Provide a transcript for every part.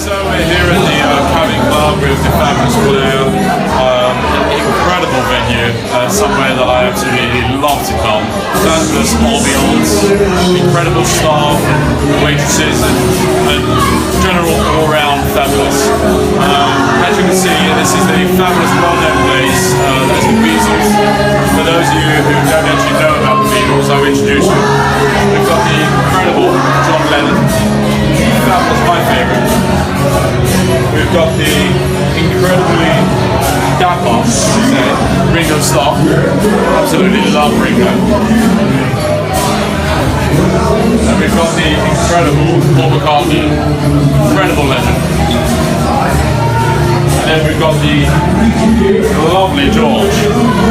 So we're here at the Cabin Club with the fabulous Blair, an incredible venue, somewhere that I absolutely love to come. Fabulous ambiance, incredible staff, waitresses, and general all-round fabulous. As you can see, this is the fabulous well-known place, that's the Beatles. For those of you who don't actually know about the Beatles, I'll introduce you. We've got the incredible John Lennon. That was my favourite. We've got the incredibly dapper, Ringo Starr. Absolutely love Ringo. And we've got the incredible Paul McCartney, incredible legend. And then we've got the lovely George.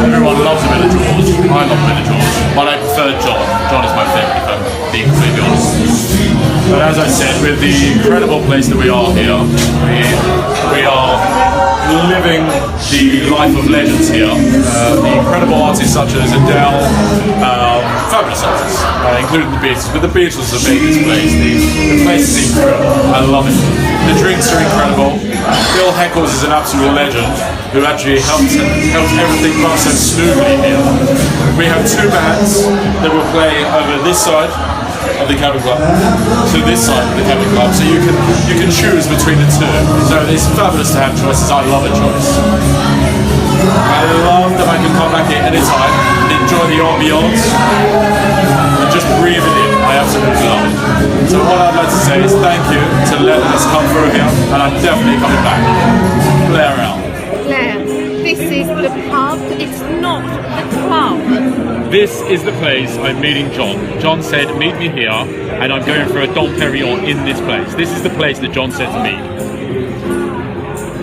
Everyone loves a bit of George. I love a bit of George, but I prefer John. John is my favourite, if I'm being completely honest. But as I said, with the incredible place that we are here, we are living the life of legends here. The incredible artists such as Adele, fabulous artists, including the Beatles. But the Beatles are making this place. The place is incredible. I love it. The drinks are incredible. Bill Heckles is an absolute legend who actually helps everything run so smoothly here. We have two bands that will play over this side of the Cabin Club to this side of the Cabin Club, so you can choose between the two. So it's fabulous to have choices. I love a choice. I love that I can come back here anytime and enjoy the ambiance and just breathe it in. I absolutely love it. So what I'd like to say is thank you to letting us come through here, and I'm definitely coming back. Blair out. Blair, this is the pub, it's not the club. This is the place I'm meeting John. John said, meet me here, and I'm going for a Dom Perignon in this place. This is the place that John said to meet.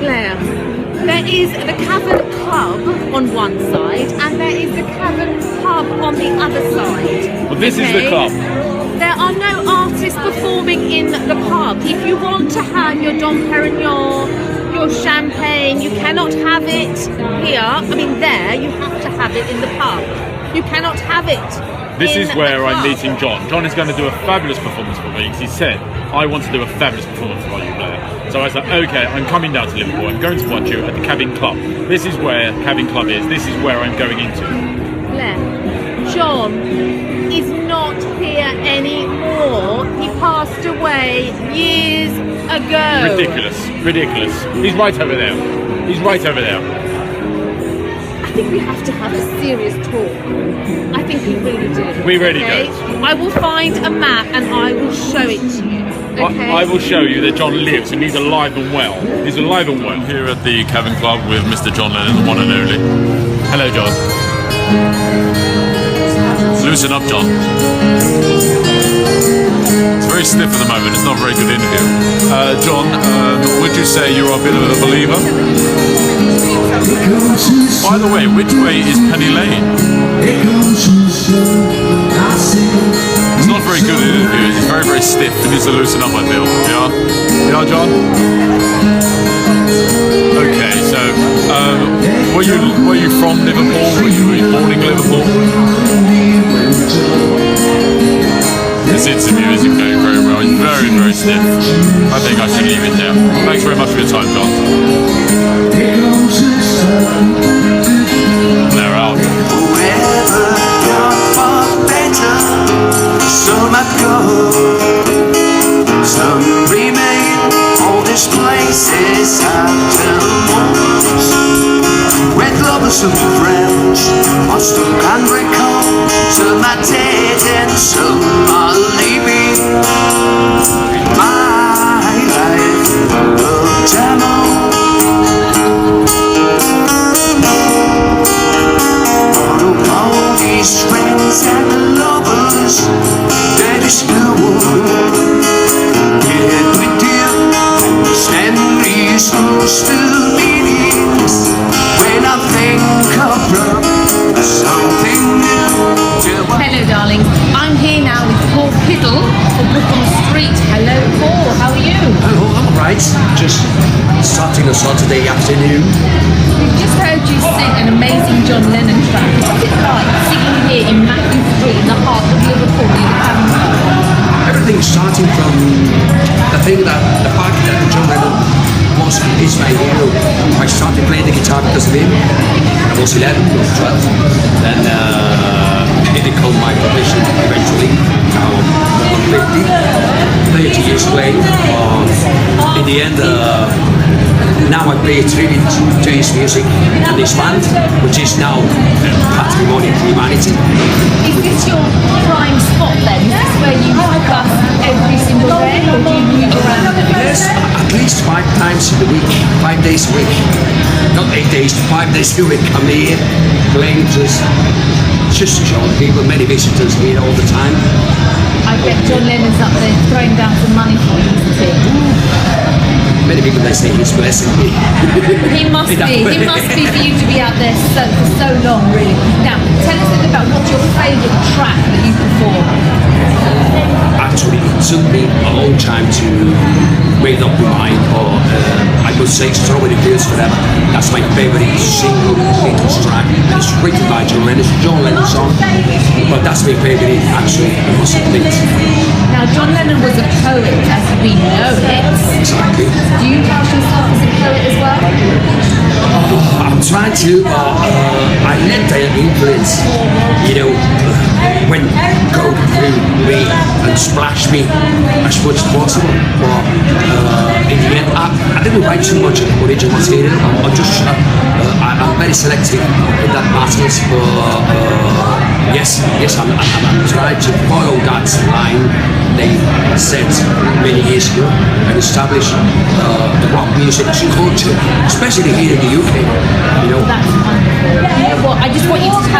Blair, there is the Cavern Club on one side, and there is the Cavern Pub on the other side. Well, this is the club. There are no artists performing in the pub. If you want to have your Dom Perignon, your champagne, you cannot have it here. I mean there, you have to have it in the pub. You cannot have it. This is where I'm meeting John. John is going to do a fabulous performance for me because he said, I want to do a fabulous performance for you, Blair. So I said, okay, I'm coming down to Liverpool. I'm going to watch you at the Cabin Club. This is where Cabin Club is. This is where I'm going into. Blair, John is not here anymore. He passed away years ago. Ridiculous. He's right over there. He's right over there. I think we have to have a serious talk. I think we really do. We really okay? do. I will find a map and I will show it to you. Okay? I will show you that John lives and he's alive and well. He's alive and well. Here at the Cabin Club with Mr. John Lennon, the one and only. Hello, John. Loosen up, John. It's very stiff at the moment. It's not a very good interview. John, would you say you're a bit of a believer? By the way, which way is Penny Lane? It's not very good in interviews. It's very, very stiff. It needs to loosen up, I feel. Yeah? Yeah, John? Okay, so were you from Liverpool? Were you born in Liverpool? This interview isn't going very well. It's very, very stiff. I think I should leave it there. Thanks very much for your time, John. They're out. Whoever gone for better, some might go, some remain. All these places after wars, where lovers and friends are still can recall. Some are dead and some are living. My life of demo. All these friends and lovers, that is no one. Yet we deal and reasons to meanings. When I think of love, something new. Hello, darlings. I'm here now with Paul Piddle for Brooklyn Street. Hello, Paul. How are you? Oh, I'm alright. Just starting a Saturday afternoon. We've just heard you sing an amazing John Lennon track. What's it like singing here in Matthew Street in the heart of Liverpool near the Cabin Club? Everything's starting from the thing that the park that John Lennon was and is my hero. I started playing the guitar because of him. I was 11, I was 12. Then it became my profession eventually. Now I'm 50, 30 years later. In the end, now I pay a tribute to his music and his band, which is now Patrimony of Humanity. Is this your prime spot then? Is this where you discuss every single day, or do you move around? Yes, at least 5 times in the week, 5 days a week. Not 8 days, 5 days a week. I'm here playing just to show people, many visitors here all the time. I bet John Lennon's up there throwing down some money for you, isn't he? Many people, they say he's blessing me. He must be for you to be out there for so long, really. Now, tell us a bit about what's your favourite track that you perform. Actually, it took me a long time to make up my mind, or I would say Strawberry Fields Forever. That's my favourite single Beatles track. It's written by John Lennon. It's a John Lennon song, but that's my favourite, actually, I must admit. Now, John Lennon was a poet, as we know it. Exactly. Do you class yourself as a poet as well? I'm trying to, I let their influence, when go through me and splash me as much as possible. But in the end, I didn't write too much of original material. I'm very selective in that matters. But yes, I'm trying to follow that line they set many years ago and establish the rock music culture, especially here in the UK. That's wonderful. I just want you to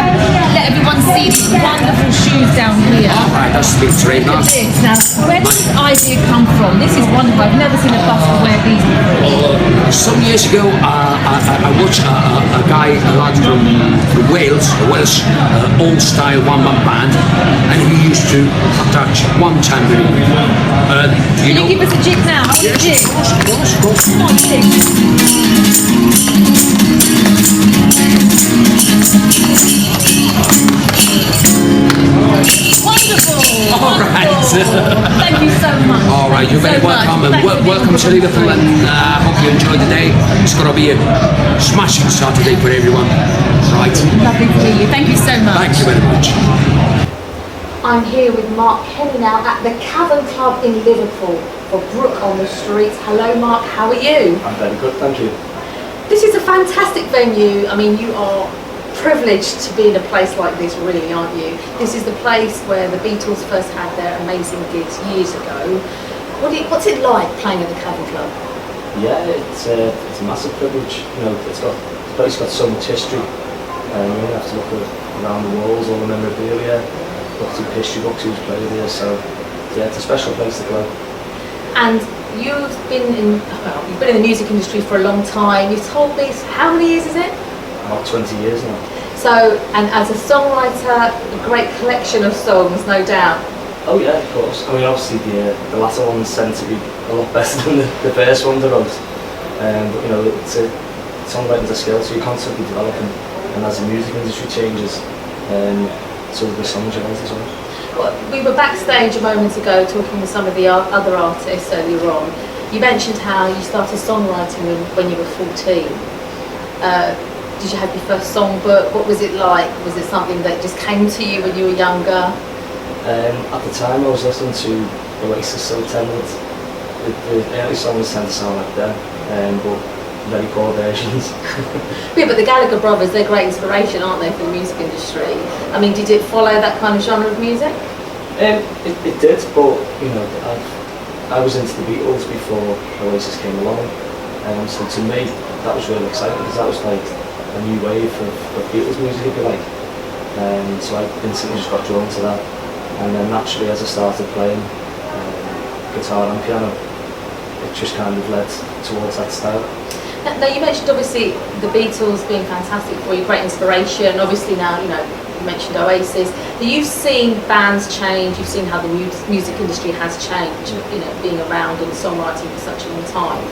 let everyone see these wonderful shoes down here. All right, that's a big trademark. Look at this. Now, where did this idea come from? This is wonderful. I've never seen a busker wear these before. Some years ago, I watched a guy, a lad from Wales, a Welsh old-style one-man band, and he used to touch one tambourine. Can you give us a jig now? I want a jig. Of course. Come on, jig. Wonderful. All right. Thank you so much. All right, you're very welcome, and welcome to Liverpool, and I hope you enjoy the day. It's going to be a smashing Saturday for everyone. Right. Lovely to meet you. Thank you so much. Thank you very much. I'm here with Mark Kelly now at the Cavern Club in Liverpool for Brooke on the Streets. Hello Mark, how are you? I'm very good, thank you. This is a fantastic venue. I mean, you are privileged to be in a place like this, really, aren't you? This is the place where the Beatles first had their amazing gigs years ago. What's it like playing at the Cavern Club? Yeah, it's a massive privilege. The place got so much history. You only have to look around the walls, all the memorabilia, look through history books who's played here. So yeah, it's a special place to play. And you've been in the music industry for a long time. You've told me, how many years is it? About 20 years now. So, and as a songwriter, a great collection of songs, no doubt. Oh yeah, of course. I mean, obviously the latter ones tend to be a lot better than the first ones I wrote. But songwriting's a skill, so you're constantly developing. And as the music industry changes, so the songs you write as well. Well, we were backstage a moment ago talking with some of the other artists earlier on. You mentioned how you started songwriting when you were 14. Did you have your first songbook? What was it like? Was it something that just came to you when you were younger? At the time I was listening to Oasis, So Tender. The early songs tend to sound like them, but very poor versions. Yeah, but the Gallagher brothers, they're great inspiration, aren't they, for the music industry? I mean, did it follow that kind of genre of music? It did, but I was into the Beatles before Oasis came along, so to me that was really exciting because that was like a new wave of Beatles music, if you like. So I instantly just got drawn to that, and then naturally as I started playing guitar and piano, it just kind of led towards that style. Now you mentioned obviously the Beatles being fantastic for you, great inspiration. Obviously now, you mentioned Oasis. You've seen bands change, you've seen how the music industry has changed, being around and songwriting for such a long time.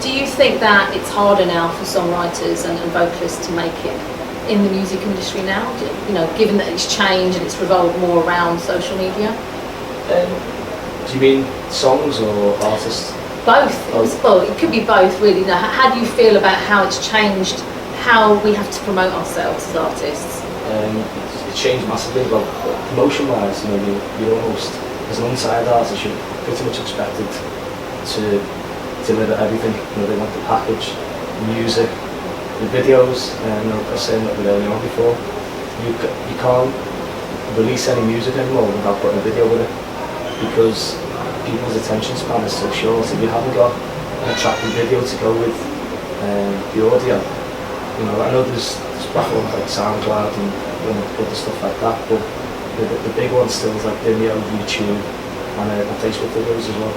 Do you think that it's harder now for songwriters and vocalists to make it in the music industry now? Given that it's changed and it's revolved more around social media? Do you mean songs or artists? Both. Well, it could be both, really. Now, how do you feel about how it's changed how we have to promote ourselves as artists? It's changed massively. Well, promotion-wise, you know, you're almost, as an unsigned artist, you're pretty much expected to deliver everything. You know, they want the package, the music, the videos, and I was saying that earlier on before, you can't release any music anymore without putting a video with it, because people's attention span is so short. If you haven't got an attractive video to go with the audio, you know, I know there's platforms like SoundCloud and other stuff like that, but the big ones still is like Vimeo, YouTube, and Facebook videos as well.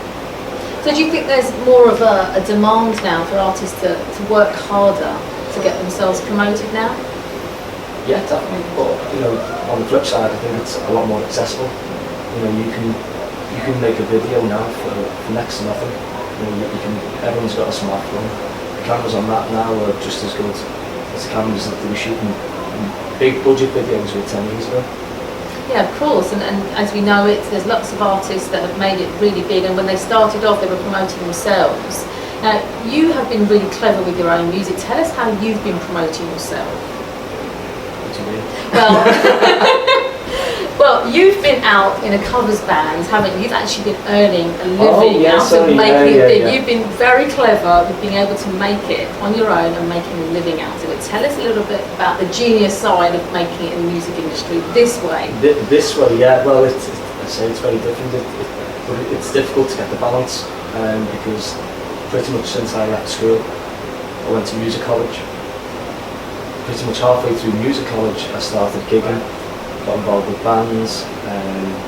So do you think there's more of a demand now for artists to work harder to get themselves promoted now? Yeah, definitely. But you know, on the flip side, I think it's a lot more accessible. You know, you can make a video now for next to nothing. You know, everyone's got a smartphone. The cameras on that now are just as good as the cameras that they were shooting big budget videos with 10 years ago. Yeah, of course, and as we know it, there's lots of artists that have made it really big, and when they started off, they were promoting themselves. Now, you have been really clever with your own music. Tell us how you've been promoting yourself. What do you mean? Well, you've been out in a covers band, haven't you? You've actually been earning a living out of making it big. You've been very clever with being able to make it on your own and making a living out of it. Tell us a little bit about the genius side of making it in the music industry this way. This way, yeah. Well, I say it's very different. It's difficult to get the balance, because pretty much since I left school, I went to music college. Pretty much halfway through music college, I started gigging. Got involved with bands,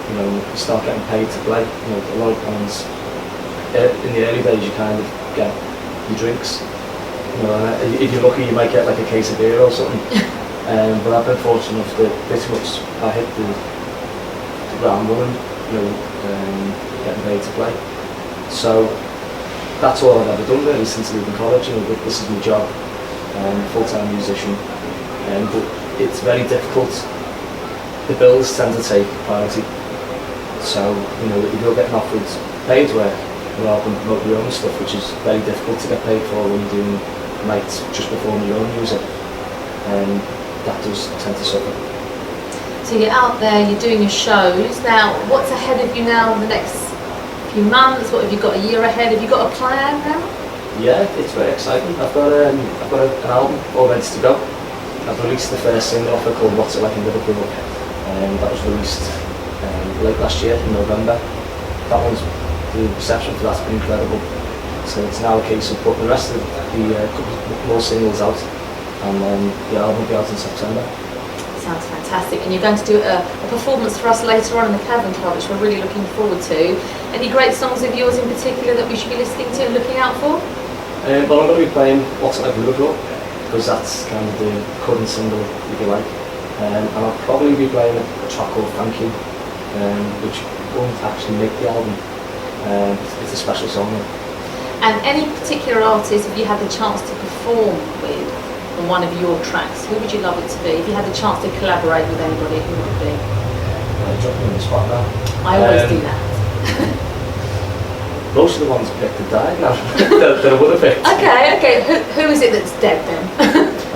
you know, you start getting paid to play. You know, a lot of bands, in the early days you kind of get your drinks. You know, and if you're lucky you might get like a case of beer or something. But I've been fortunate enough that pretty much I hit the ground running, you know, getting paid to play. So that's all I've ever done really since leaving college. You know, this is my job, full-time musician. But it's very difficult. The bills tend to take priority. So, you know, if you're getting offered paid work rather than promote your own stuff, which is very difficult to get paid for when you're doing nights just performing your own music, that does tend to suffer. So you're out there, you're doing your shows. Now, what's ahead of you now in the next few months? What have you got, a year ahead? Have you got a plan now? Yeah, it's very exciting. I've got an album all ready to go. I've released the first single off it called What's It Like in Liverpool. That was released late last year in November. That one's, the reception for that's been incredible. So it's now a case of putting the rest of the couple more singles out, and the album will be out in September. Sounds fantastic. And you're going to do a performance for us later on in the Cavern Club, which we're really looking forward to. Any great songs of yours in particular that we should be listening to and looking out for? Well, I'm going to be playing What's It Like in Liverpool, because that's kind of the current single, if you like. And I'll probably be playing a track called Thank You, which won't actually make the album. It's a special song. And any particular artist, if you had the chance to perform with on one of your tracks, who would you love it to be? If you had the chance to collaborate with anybody, who would it be? Drop me on the spot now. I always do that. Most of the ones I picked have died now, that I would have picked. Okay. Who is it that's dead then?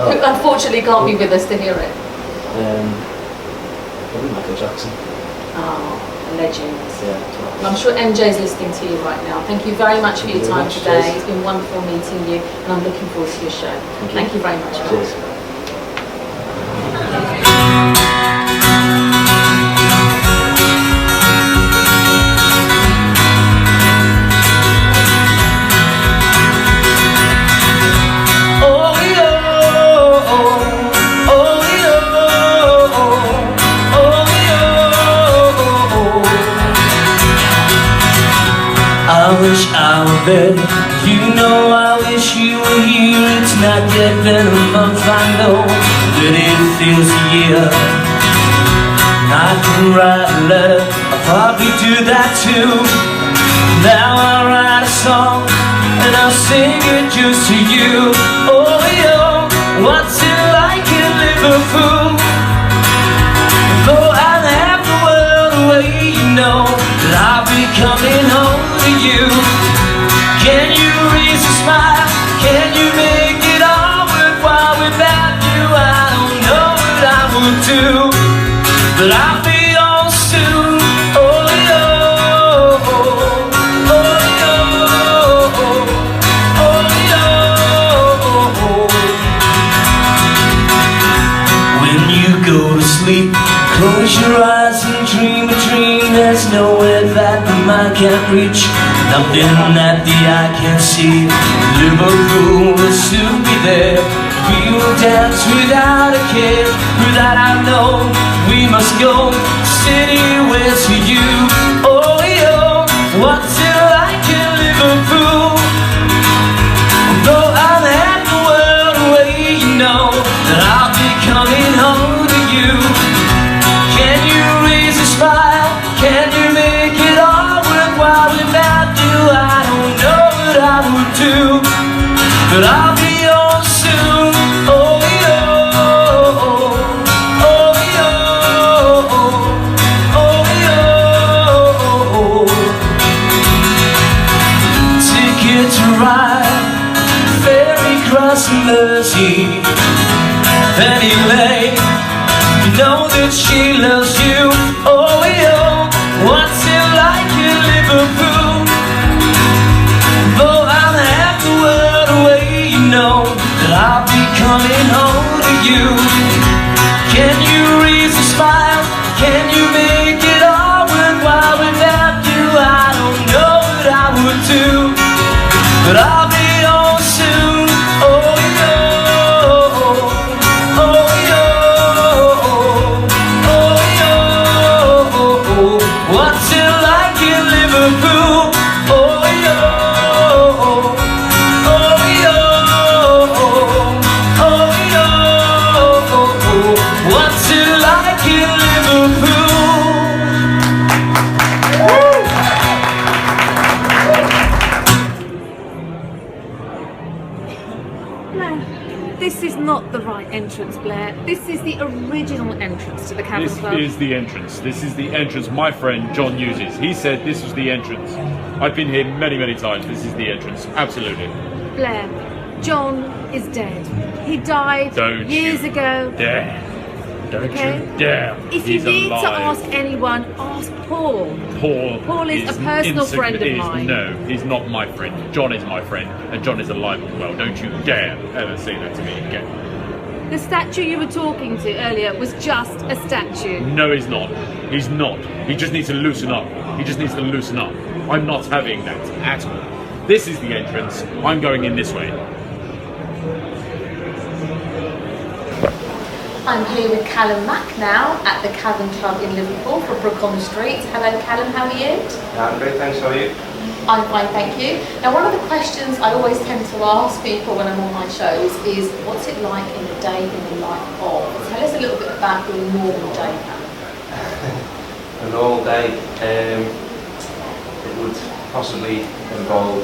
Who unfortunately can't be with us to hear it? Probably Michael Jackson. Oh, a legend. Yeah. I'm sure MJ's listening to you right now. Thank you very much for your time today. Cheers. It's been wonderful meeting you, and I'm looking forward to your show. Thank you very much. Cheers. I wish I were better. You know I wish you were here. It's not yet been a month, I know that it feels a year. I can write a letter, I'll probably do that too. Now I write a song and I'll sing it just to you. Oh yo, what's it like in Liverpool? Though I'll have the world away, you know that I'll be coming home to you. Can you raise a smile? Can you make it all worthwhile? Without you I don't know what I would do, but I'll be on soon. Oh yo, oh yo, oh yo. When you go to sleep, close your eyes and dream a dream. There's nowhere that the mind can't reach, nothing that the eye can't see. Liverpool will soon be there. We will dance without a care. Without I know we must go. City west for you. Oh yo, what's it like in Liverpool? Though I'm half the world away, you know that I'll be coming home to you. Can you raise a smile? Can you make it all worthwhile? Without you I don't know what I would do, but I'll be on soon. Oh yo, oh yo, oh yo. Ticket to ride, ferry crossing Mersey, Penny Lane. You know that she loves you. Oh yo, what's it like in Liverpool? Though I'm half the world away, you know that I'll be coming home to you. Can you raise a smile? Can you make it all worthwhile? Without you I don't know what I would do, but I'll be on soon. Oh yo, oh yo, oh yo. What's it like in Liverpool? Oh yo, oh yo, oh yo. What's it like in Liverpool? No, this is not the right entrance, Blair. This is the original entrance to the Cavern This Club. is the entrance. This is the entrance my friend John uses. He said this was the entrance. I've been here many, many times. This is the entrance. Absolutely. Blair, John is dead. He died Don't years you ago. dare. Don't Okay. you dare. If you He's need alive. to ask anyone, ask Paul. Paul is a personal friend of insignificant- mine. No, he's not my friend. John is my friend, and John is alive as well. Don't you dare ever say that to me again. The statue you were talking to earlier was just a statue. No, he's not. He's not. He just needs to loosen up. He just needs to loosen up. I'm not having that at all. This is the entrance. I'm going in this way. I'm here with Callum Mack now at the Cavern Club in Liverpool for Brooke on the Street. Hello Callum, how are you? Yeah, I'm great, thanks. How are you? I'm fine, thank you. Now one of the questions I always tend to ask people when I'm on my shows is, what's it like in the day in the life of? Tell us a little bit about your normal day, Callum. A normal day, it would possibly involve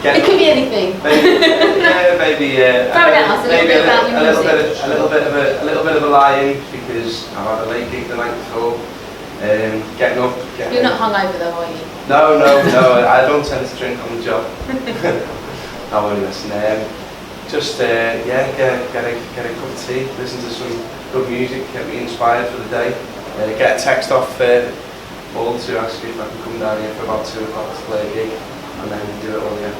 It could be anything. maybe Throw it at us, a little bit about your music. a little bit of a lie-in, because I had a late gig the night before. Getting up. You're not hungover though, are you? No, I don't tend to drink on the job. I'm only messing. Just get a cup of tea, listen to some good music, get me inspired for the day. Get a text off Paul to ask if I can come down here for about 2 o'clock to play a gig, and then do it all again.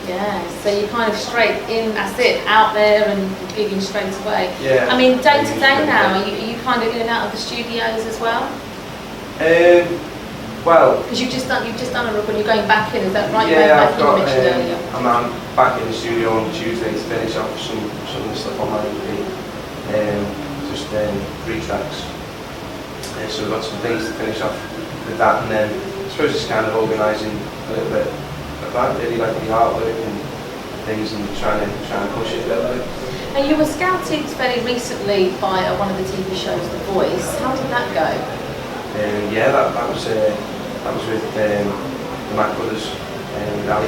Yeah, so you're kind of straight in, that's it, out there and gigging straight away. Yeah. I mean, day to day now, are you kind of in and out of the studios as well? Well, Because you've just done a record, you're going back in, is that right? yeah, You're going back in, you mentioned earlier. I'm back in the studio on Tuesday to finish off some of the stuff on my EP. Just 3 tracks. So we've got some things to finish off with that, and then I suppose it's kind of organising a little bit of that, really, like the artwork and things, and trying to push it a little bit. And you were scouted fairly recently by one of the TV shows, The Voice. How did that go? Yeah, that was with the Mac Brothers with Ali.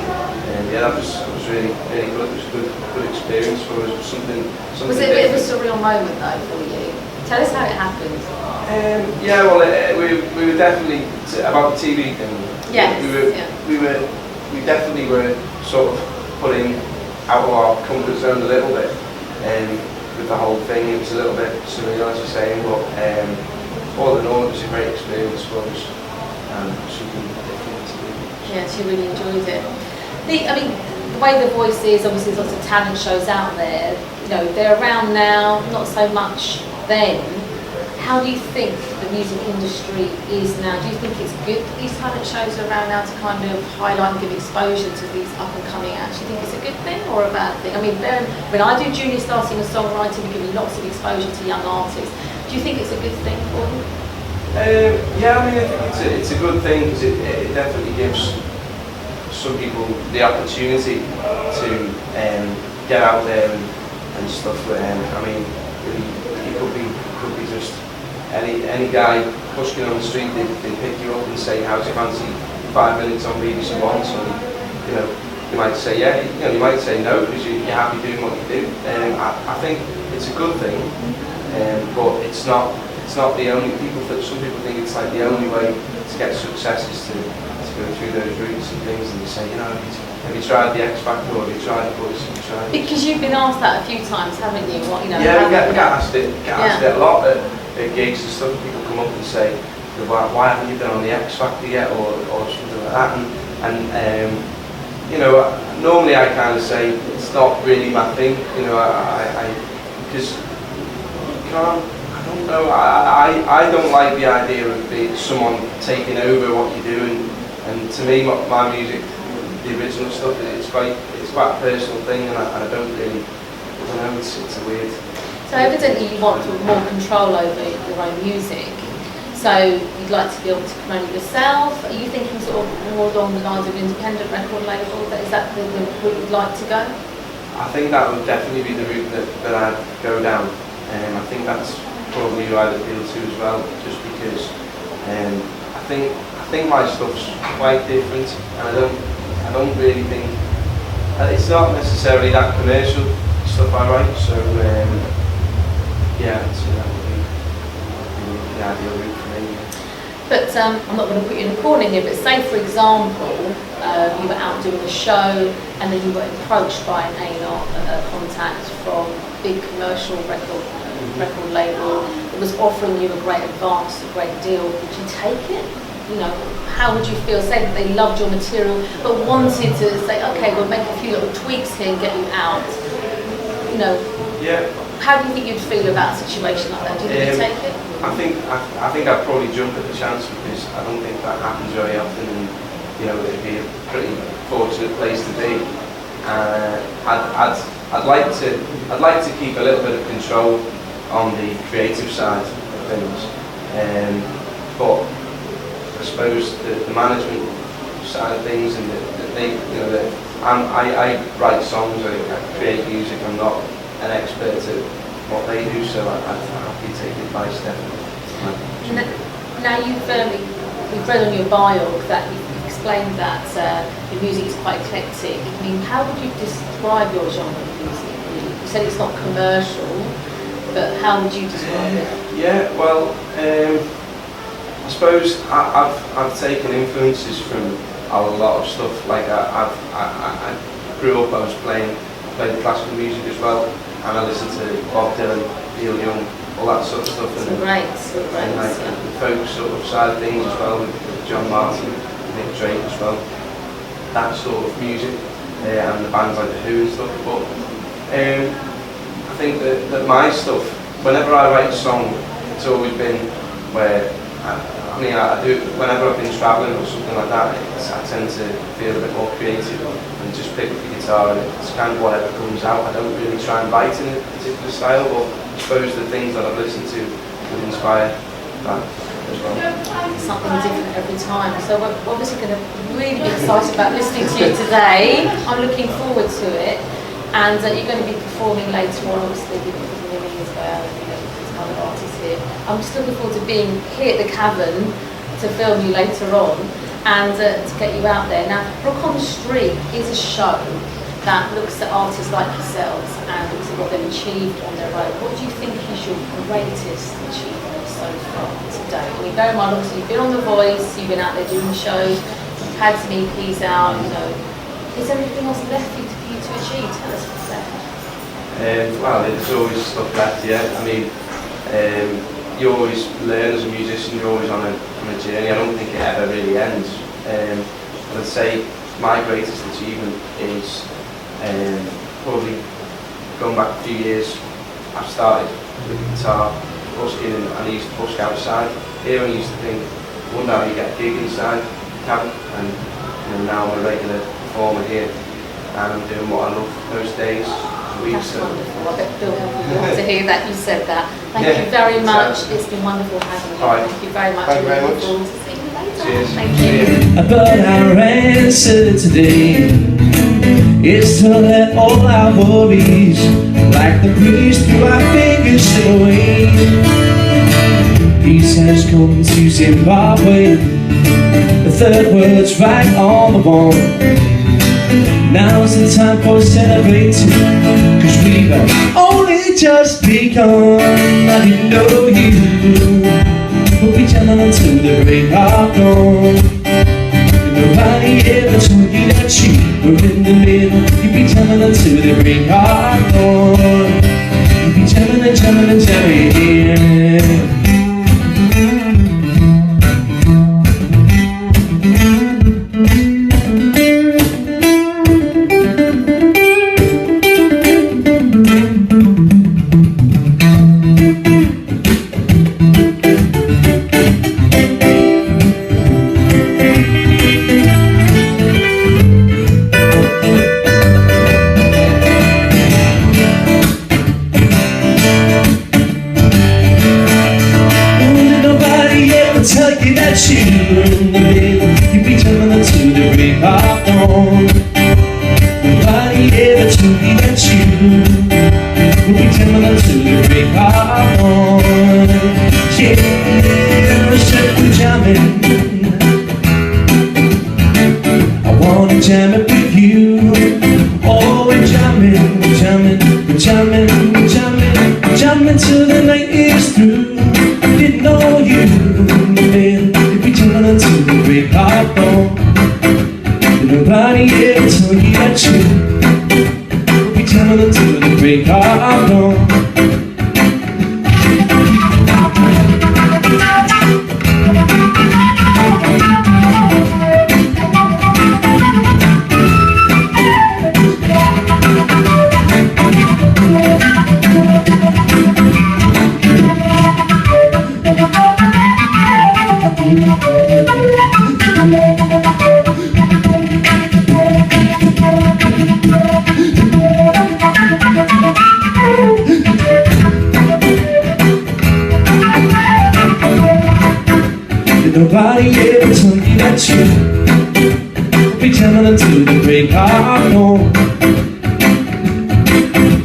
Yeah, that was really good. It was a good experience for us. Something. Was it a bit of a surreal moment though for you? To Tell us how it happened. Yeah, well, we were definitely about the TV thing. Yes. We definitely were sort of putting out of our comfort zone a little bit with the whole thing. It was a little bit surreal, as you're saying, but all in all, it was a great experience for us and something different to do. Yeah, she really enjoyed it. The way The Voice is, obviously there's lots of talent shows out there. You know, they're around now, not so much then. How do you think the music industry is now? Do you think it's good that these talent shows are around now to kind of highlight and give exposure to these up and coming acts? Do you think it's a good thing or a bad thing? I mean, when I do junior star singer songwriting, we give lots of exposure to young artists. Do you think it's a good thing for them? Yeah, I mean, I think it's a good thing because it definitely gives some people the opportunity to get out there and stuff. I mean, it could be just any guy pushing on the street. They pick you up and say, "How do you fancy 5 minutes on BBC One?" So you might say yeah, you might say no because you're happy doing what you do. I think it's a good thing, but it's not the only some people think it's like the only way to get success is to go through those routes and things, and you say, have you tried the X Factor or have you tried the Voice? Because you've been asked that a few times, haven't you? Yeah, we get asked it a lot at gigs and stuff. People come up and say, why haven't you been on the X Factor yet, or something like that, and normally I kind of say it's not really my thing, because I don't know, I don't like the idea of someone taking over what you do, and to me my music, the original stuff, it's quite a personal thing, and I don't really, I don't know, it's a weird. So evidently you want more control over your own music. So you'd like to be able to promote it yourself. Are you thinking sort of more along the lines of independent record label? Is that the route you'd like to go? I think that would definitely be the route that I'd go down. I think that's probably who I'd appeal to as well, just because I think my stuff's quite different, and I don't really think it's not necessarily that commercial stuff I write. So yeah, so that would be the ideal route for me. But I'm not going to put you in a corner here, but say for example, you were out doing a show and then you were approached by an A&R contact from a big commercial record label that was offering you a great advance, a great deal. Would you take it? How would you feel? Say that they loved your material but wanted to say, okay, we'll make a few little tweaks here and get you out. Yeah. How do you think you'd feel about a situation like that? Do you think you'd take it? I think I'd probably jump at the chance, because I don't think that happens very often, and it'd be a pretty fortunate place to be. I'd like to keep a little bit of control on the creative side of things, but I suppose the management side of things, and I write songs, I create music. I'm not an expert at what they do, so I'd happy to take advice definitely. Now we've read on your bio that you've explained that your music is quite eclectic. I mean, how would you describe your genre of music? You said it's not commercial, but how would you describe it? Yeah, well, I suppose I've taken influences from a lot of stuff. Like I grew up, I played classical music as well, and I listened to Bob Dylan, Neil Young, all that sort of stuff. And like the folk sort of side of things as well, with John Martin, Nick Drake as well. That sort of music, and the bands like The Who and stuff. But I think that my stuff, whenever I write a song, it's always been where I do, whenever I've been travelling or something like that, I tend to feel a bit more creative and just pick up the guitar, and it's kind of whatever comes out. I don't really try and write in a particular style, but I suppose the things that I've listened to would inspire that as well. Something different every time. So we're obviously going to really be excited about listening to you today. I'm looking forward to it. And you're going to be performing later on, obviously, with Lily as well, and other artists here. I'm just looking forward to being here at the Cavern to film you later on and to get you out there. Now, Rock on the Street is a show that looks at artists like yourselves and looks at what they've achieved on their own, what do you think is your greatest achievement so far today? I mean, bear in mind, obviously, you've been on The Voice, you've been out there doing shows, you've had some EPs out, you know. Is there anything else left for you to achieve? Tell us what's left. Well, there's always stuff left, yeah. I mean, you always learn as a musician, you're always on a journey. I don't think it ever really ends. I'd say my greatest achievement is probably going back a few years. I started with guitar, busking, and I used to busk outside. Here I used to think, I wonder how you get a gig inside the cabin, and now I'm a regular performer here, and I'm doing what I love most days. That's wonderful. I bet Bill would love to hear that you said that. Thank you very much. It's been wonderful having you. Right. Thank you very much. Thank you very much. Forward to seeing you later. Cheers. Thank you. But our answer today is to let all our worries, like the breeze through our fingers, slip away. Peace has come to Zimbabwe. The third word's right on the wall. Now's the time for celebrating, 'cause we've only just begun. I didn't know you, we'll be jamming until the break of dawn. Nobody ever told you that you were in the middle. You'd be jamming until the break of dawn. You'd be jamming and jamming and jamming. Nobody ever told you that you be jamming until the break of dawn.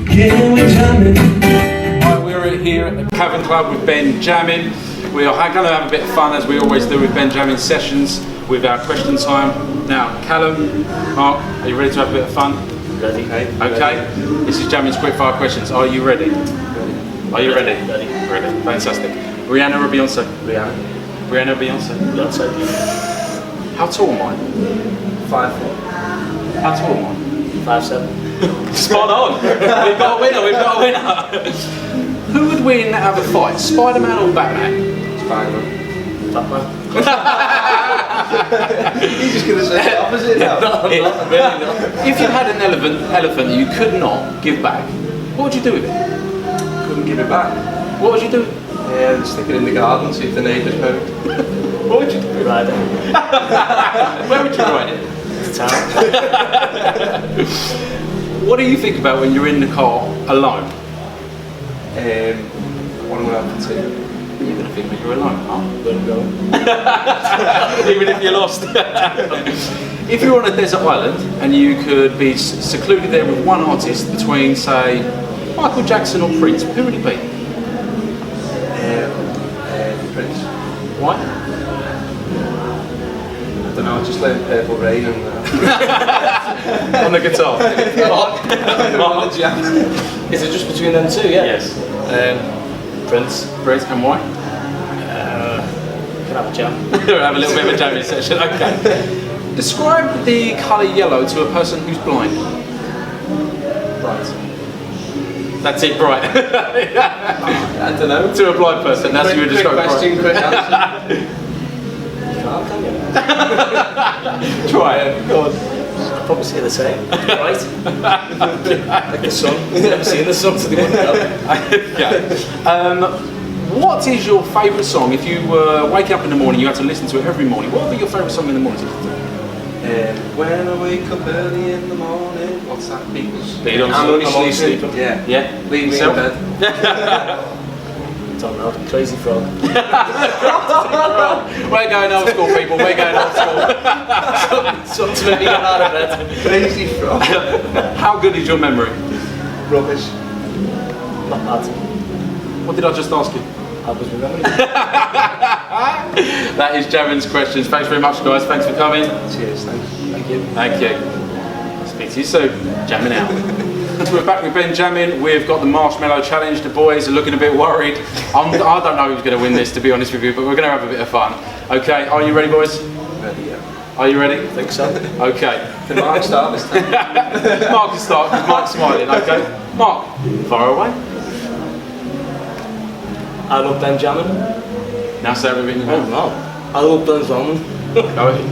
Yeah, we're jamming. Right, we're here at the Cavern Club with Ben'jammin. We are going to have a bit of fun, as we always do with Ben'jammin sessions, with our question time. Now, Callum, Mark, are you ready to have a bit of fun? Ready. Okay. This is Jammin's quickfire questions. Are you ready? Are you ready? Ready. Ready. Fantastic. Rihanna or Beyonce? Rihanna. Rihanna or Beyonce? Beyonce. How tall am I? 5 foot. How tall am I? 5'7". Spot on! We've got a winner, we've got a winner! Who would win out of a fight, Spider-Man or Batman? Spider-Man. Batman. You're just going to say the opposite now. No, I'm not. Really not. If you had an elephant that you could not give back, what would you do with it? Couldn't give it back. What would you do? Yeah, stick it in the garden, see if the neighbours know. What would you do? Ride it. Where would you ride it? To town. What do you think about when you're in the car alone? What am I going to do? You're going to think that you're alone, huh? Where I'm going. Even if you're lost. If you're on a desert island and you could be secluded there with one artist between, say, Michael Jackson or Prince, who would it be? Prince. Why? I don't know, I just learned Purple Rain and On the guitar. on the jam. Is it just between them two? Yeah. Yes. Prince. Prince, and why? Can have a jam. Have a little bit of a jamming session. Okay. Describe the colour yellow to a person who's blind. Right. That's it, bright. I don't know. To a blind person, that's how you would Quick describe question, quick answer. Can you? Try it. Go on. I'd probably say the same. Right. Like the sun. Never seen the sun, so they wouldn't know. Okay. What is your favourite song? If you were waking up in the morning, you had to listen to it every morning. What would be your favourite song in the morning? When I wake up early in the morning, what's that? Beatles. Beatles. I'm only I'm only sleeping. sleeping. Yeah. Yeah. Leave me in Yourself? bed. Don't know. Crazy Frog. We're going old school, people. We're going old school. Something to make me get out of bed. Crazy Frog. How good is your memory? Rubbish. Not bad. What did I just ask you? I was remembering. That is Jamin's questions. Thanks very much, guys. Thanks for coming. Cheers, thank you. Thank you. Speak to you soon. Jamming out. So we're back with Ben'jammin. We've got the Marshmallow Challenge. The boys are looking a bit worried. I don't know who's going to win this, to be honest with you, but we're going to have a bit of fun. Okay, are you ready, boys? Ready, yeah. Are you ready? I think so. Okay. Can Mark start this time? Mark can start because Mark's smiling. Okay. Mark, far away. I love Ben'jammin. Now say everything you Oh know. no. I love Ben'jammin. Go ahead.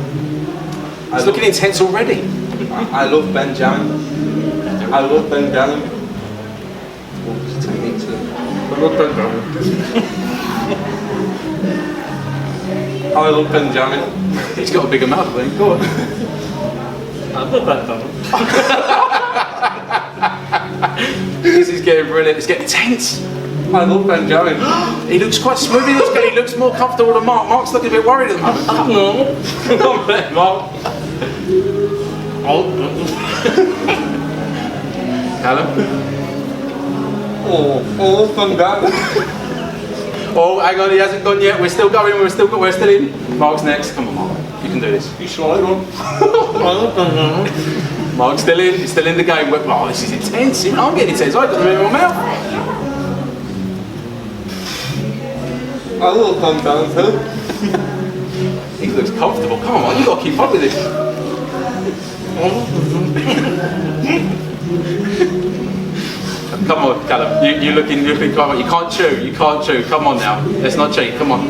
He's looking intense already. I love Ben'jammin. I love Ben'jammin. Oh, there's a technique to it. I love Ben'jammin. I love Ben'jammin. He's got a bigger mouth than me. Go on. I love Ben'jammin. This is getting brilliant. It's getting tense. I love Ben'jammin. He looks quite smooth. He looks more comfortable than Mark. Mark's looking a bit worried at the moment. I don't know. Come on, then, Mark. Callum. Oh, Ben'jammin. Oh, hang on. He hasn't gone yet. We're still going. We're still in. Mark's next. Come on, Mark. You can do this. You swallowed one. Mark's still in. He's still in the game. Oh, this is intense. Even I'm getting intense. I've got them in my mouth. I love Ben'jammin too. He looks comfortable. Come on, you got to keep up with this. Come on, Callum. You're looking come on. You can't chew. Come on now. Let's not cheat. Come on.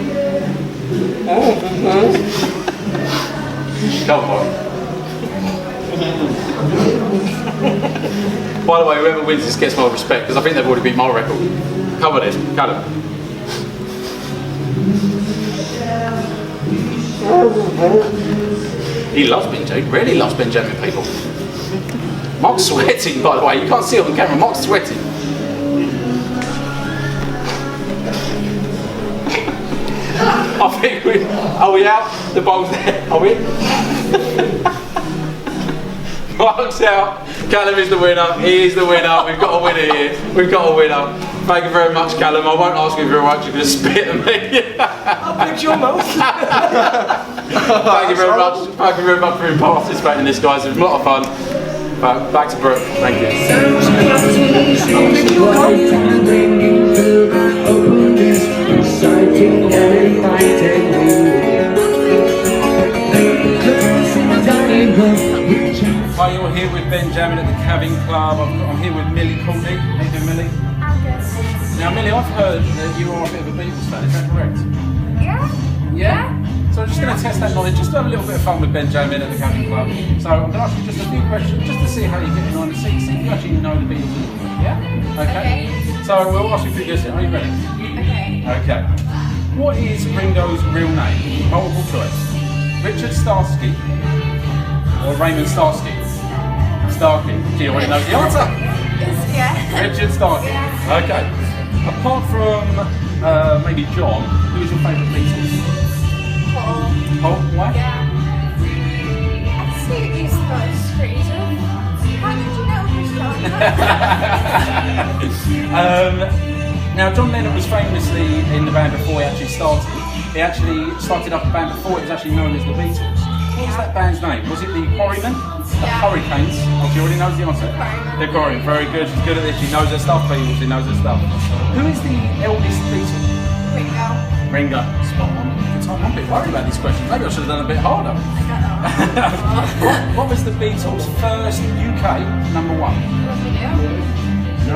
Come on. By the way, whoever wins this gets my respect because I think they've already beat my record. Come on then, Callum. He loves Ben'jammin. He really loves Ben'jammin, people. Mark's sweating, by the way. You can't see it on camera. Mark's sweating. I think are we out? The bowl's there. Are we? Mark's out. Callum is the winner. He is the winner. We've got a winner here. We've got a winner. Thank you very much, Callum. I won't ask you very much. You're going to spit at me. How big's your mouth? Thank you very much. Thank you very much for participating in this, guys. It was a lot of fun. Back to Brooke. Thank you. Hi, you're here with Ben'jammin at the Cabin Club. I'm here with Millie Courtney. How you doing, Millie? Now, Millie, I've heard that you are a bit of a Beatles fan. Is that correct? Yeah? So I'm just going to test that knowledge, just to have a little bit of fun with Ben'jammin at the Cabin Club. So I'm going to ask you just a few questions, just to see how you're getting on, and see if you actually know the Beatles a little bit. Yeah? Okay. So we'll ask you a few questions. Are you ready? Okay. What is Ringo's real name? Multiple choice. Richard Starsky or Raymond Starsky? Starkey. Do you already know the answer? Richard Starkey. Okay. Apart from maybe John, who is your favourite Beatles? Paul. Why? Now, John Lennon was famously in the band before he actually started. He actually started up a band before it was actually known as the Beatles. What was that band's name? Was it the Quarrymen? The Hurricanes? Oh, she already knows the answer. The Quarrymen. Very good. She's good at this. She knows her stuff, people. She knows her stuff. Who is the eldest Beatle? Ringo. Spot on. I'm a bit worried about these questions. Maybe I should have done a bit harder. What was the Beatles' first UK number one? No.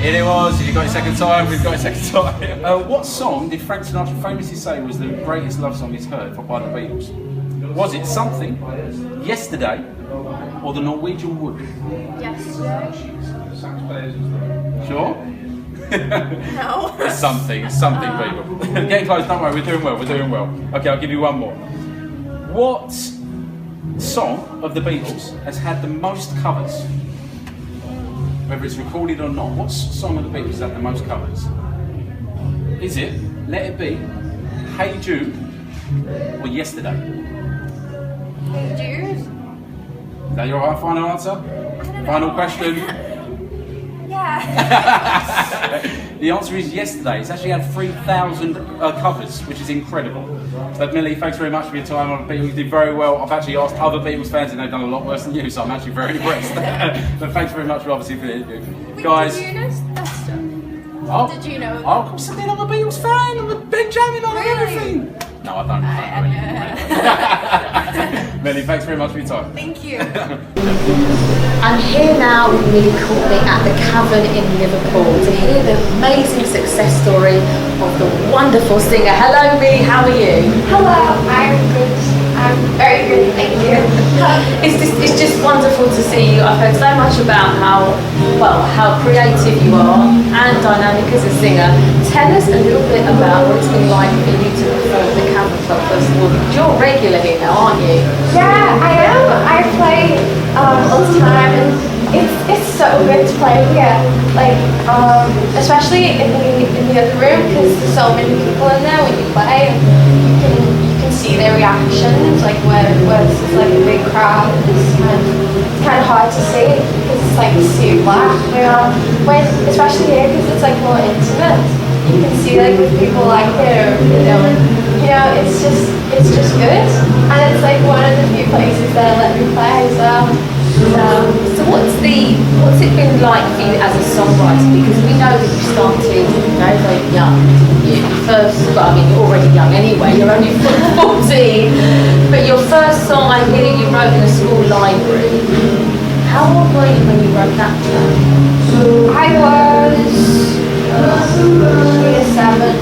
Here it was. If you got your second time, we've got your second time. What song did Frank Sinatra famously say was the greatest love song he's heard by the Beatles? Was it Something, Yesterday, or The Norwegian Wood? Yesterday. Sure? No. It's something, people. Getting close, don't worry, we're doing well. Okay, I'll give you one more. What song of the Beatles has had the most covers? Whether it's recorded or not, what song of the Beatles has had the most covers? Is it Let It Be, Hey Jude, or Yesterday? Hey Jude. Is that your final answer? Final question? Yeah. The answer is Yesterday. It's actually had 3,000 covers, which is incredible. So Millie, thanks very much for your time on Beatles. You did very well. I've actually asked other Beatles fans and they've done a lot worse than you, so I'm actually very impressed. But thanks very much, obviously, for the interview. Guys. Did you know that stuff? Oh, Did you know? Oh, of course I did. I'm a Beatles fan. I'm a Ben'jammin on Really? everything. No, I don't know anything. Millie, thanks very much for your time. Thank you. I'm here now with Lee Courtney at the Cavern in Liverpool to hear the amazing success story of the wonderful singer. Hello Lee, how are you? Hello, I'm good. I'm very good, thank you. It's just wonderful to see you. I've heard so much about how creative you are and dynamic as a singer. Tell us a little bit about what it's been like for you to perform at the Cavern Club first of all. You're regular here now, aren't you? Yeah, I am. I play all the time, and it's so good to play here. Like, especially in the other room, because there's so many people in there when you play, and you can see their reactions. Like where this is like a big crowd, it's kind of hard to see because it's like super black. When especially here, because it's like more intimate, you can see like with people like here, it's just good, and it's like one of the few places that let me play. So what's it been like for you as a songwriter? Because we know that you started very, very young. You're already young anyway, you're only 14. But your first song I hear that you wrote in a school library. How old were you when you wrote that track? I was 3 to 7,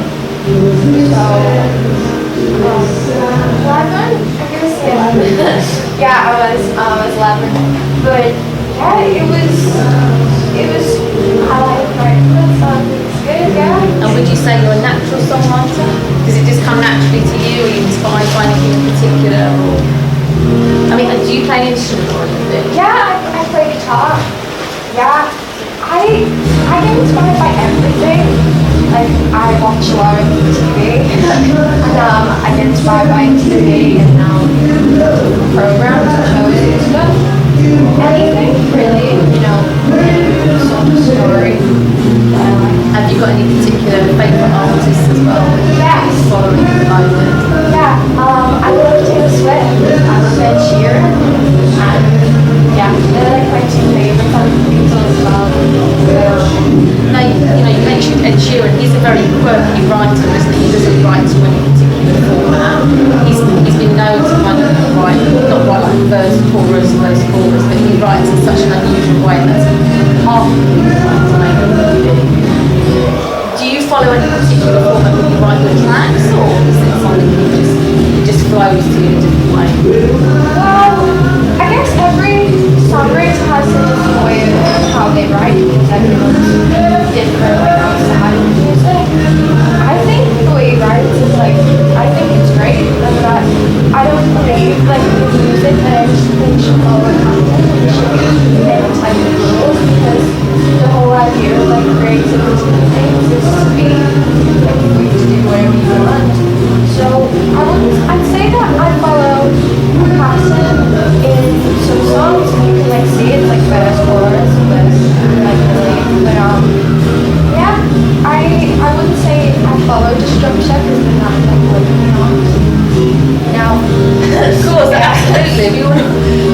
so 11. I guess 11. Yeah, I was 11. But yeah, it was. I like writing that song. It's good, yeah. And would you say you're a natural songwriter? Does it just come naturally to you? Are you inspired by anything in particular? Do you play an instrument or anything? Yeah, I play guitar. Yeah, I get inspired by everything. Like, I watch a lot of TV, and I get inspired by TV and programs and shows and stuff. Anything, really, some story. Have you got any particular favourite artists as well? Yes. Following at the moment? Yeah, I love Taylor Swift. I love Ed Sheeran. And yeah, they're like my two favourites. I love Beatles as well. Now, you mentioned Ed Sheeran. He's a very quirky writer, isn't he? He doesn't write to any particular format. He's been known to kind of write, not write like verse, chorus, but he writes in such an unusual way that's half of the to make it really. Do you follow any particular format when you write your tracks, or is it something that just flows to you in a different way? Well, I guess every songwriter has a different way of how they write, because everyone's different when it comes to how to do music. I think the way he writes is I think it's great, but I don't believe with music that everything should follow a content, it should be any type of rules, because the whole idea of creativity and things is to be free to do whatever you want. So I'd say that I follow absolutely.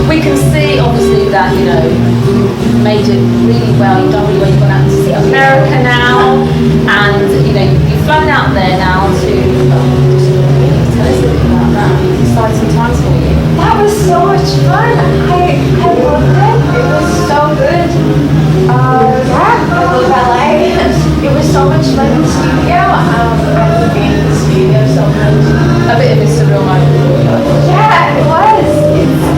We can see, obviously, that, you know, you made it really well. You've done really well. You've gone out to see America now. And, you know, you've flown out there now to tell us a bit about that. Exciting times for you. That was so much fun. I loved it. It was so good. Yeah, I love LA. It was so much fun in the studio. I love being in the studio so much. A bit of a surreal moment. Yeah, it was.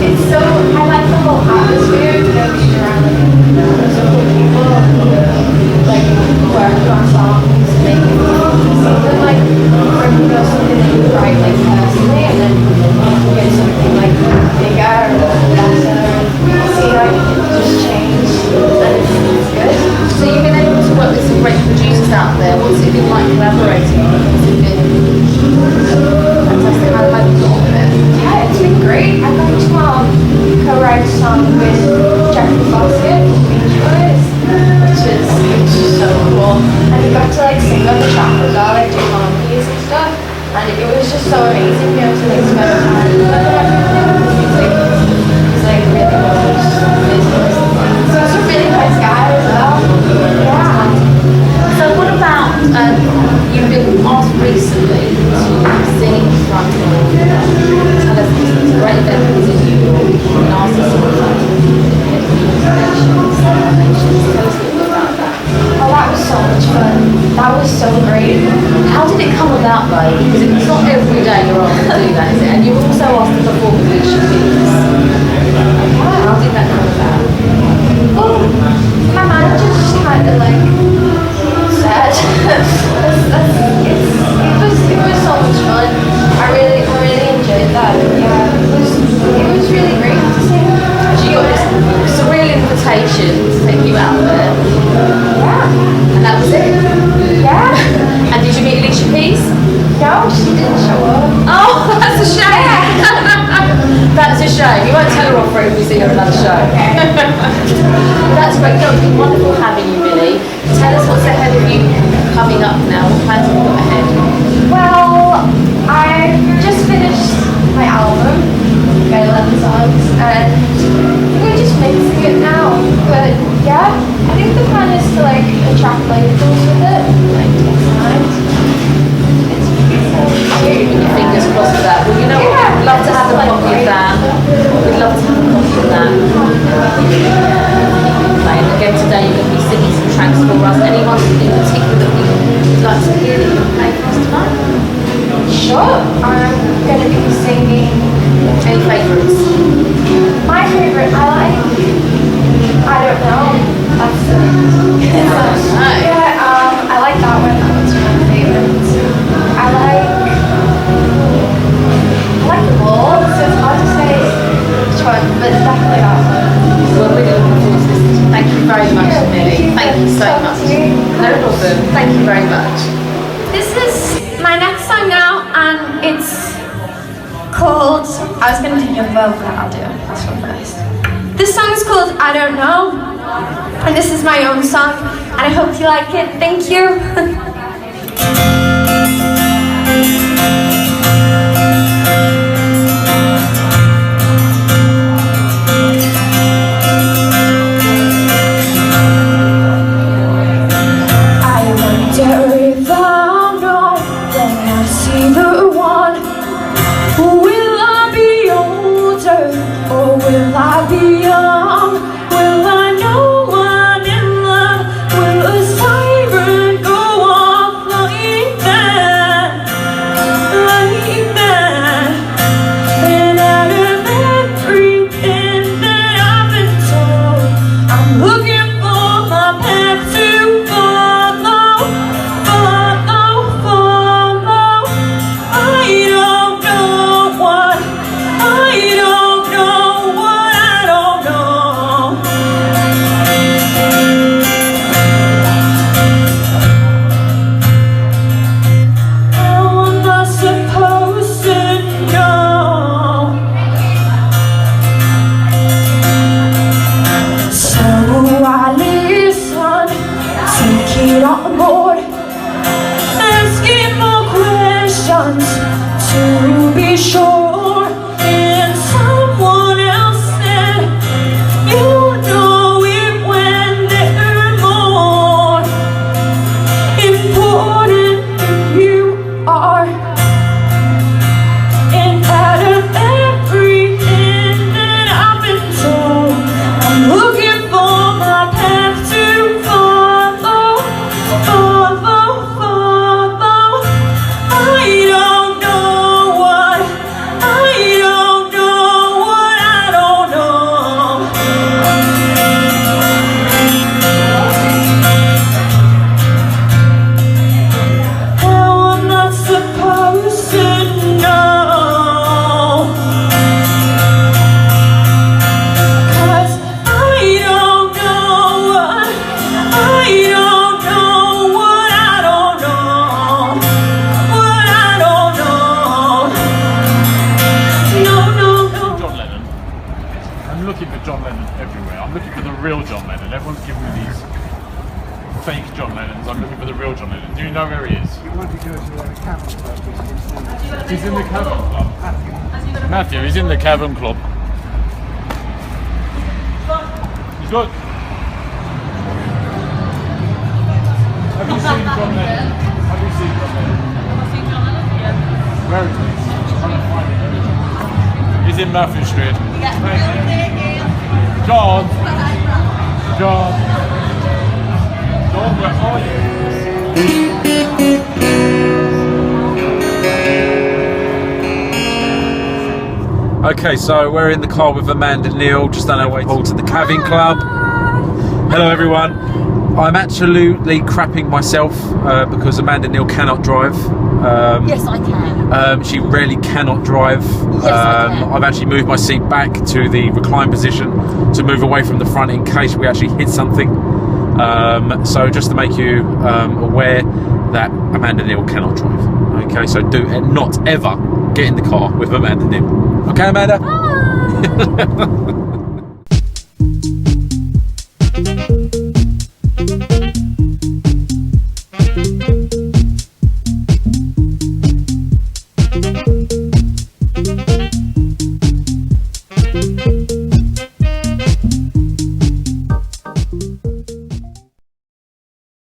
It's so, I like the whole atmosphere, you know, being around like so cool people, like working on songs, making something like, or you know, something that you write like personally, and then you get something like bigger or better, and see how you can just change, and it's good. So you've been able to work with some great producers out there. What's it been like collaborating? What's it been fantastic? How have you got on with it? Yeah, it's been great. I got to co-write a song with Jeffrey Foskett, Beach Boys, which is so cool. And we got to like sing on the track as well, like do harmonies and stuff. And it was just so amazing, you know, to like spend time with music. It's like really good. So he's a really nice guy as well. Yeah. So what about, you've been asked recently to sing in front of, tell us, this great event that was in New York, you've been asked to sing in front of nations. Tell us a little bit about that. Oh, that was so much fun. That was so great. How did it come about though? Because it's not every day you're asked to do that, is it? And you were also asked to perform with Alicia Keys. How did that come about? Well, my manager just kind of like said, it was so much fun. I really enjoyed that. Yeah, it was really great to sing. So you got this surreal invitation to take you out there. Yeah. And that was it? Yeah. And did you meet Alicia Keys? No, she didn't show up. Oh, that's a shame. That's a shame. You won't tell her off for it if we see her another show. That's great. No, it's been wonderful having you, Billy. Tell us what's ahead of you coming up now. What plans have you got ahead? Well, I just finished my album, got 11 songs, and we're just mixing it now. But yeah, I think the plan is to like attract labels with it, like take time. Keeping your fingers crossed for that. Well, you know what? We'd love to have a copy of that. We'd love to have a copy of that. And again, today you're going to be singing some tracks for us. Anyone in particular that we'd like to hear that you can play for us tonight? Sure, I'm going to be singing. Any favourites? My favourite, I don't know. That's yeah, I like that one. That one's one of my favourites. I like them all, so it's hard to say which one, but it's definitely that one. Well, we're going to look forward to listening. Thank you very much, Millie. Thank you so much. No problem. Thank you very much. This is my next song now, and it's called, I was going to do your vocal, I'll do this one first. This song is called I Don't Know, and this is my own song, and I hope you like it. Thank you. Will I be young? Will I know I'm in love? Will a siren go off like that? Like that? And out of everything that I've been told, I'm looking for my path to follow, follow, follow. I don't know what, I don't know. On board, asking more questions to be sure. Inside looking for John Lennon everywhere. I'm looking for the real John Lennon. Everyone's giving me these fake John Lennons. I'm looking for the real John Lennon. Do you know where he is? You want to go to the cabin club. He's in the Cavern Club. Matthew, he's in the Cavern Club. He's good. Have you seen John Lennon? Have you seen John Lennon? I've seen John Lennon, yeah. Where is he? I'm trying to find him. He's in Matthew Street. John! John! John, where are you? Okay, so we're in the car with Amanda Neale, just on our way to the Cabin Club. Hello everyone. I'm absolutely crapping myself because Amanda Neale cannot drive. Yes, I can. She really cannot drive. Yes, I can. I've actually moved my seat back to the recline position to move away from the front in case we actually hit something. So just to make you aware that Amanda Neale cannot drive. Okay, so do not ever get in the car with Amanda Neale. Okay, Amanda? Bye.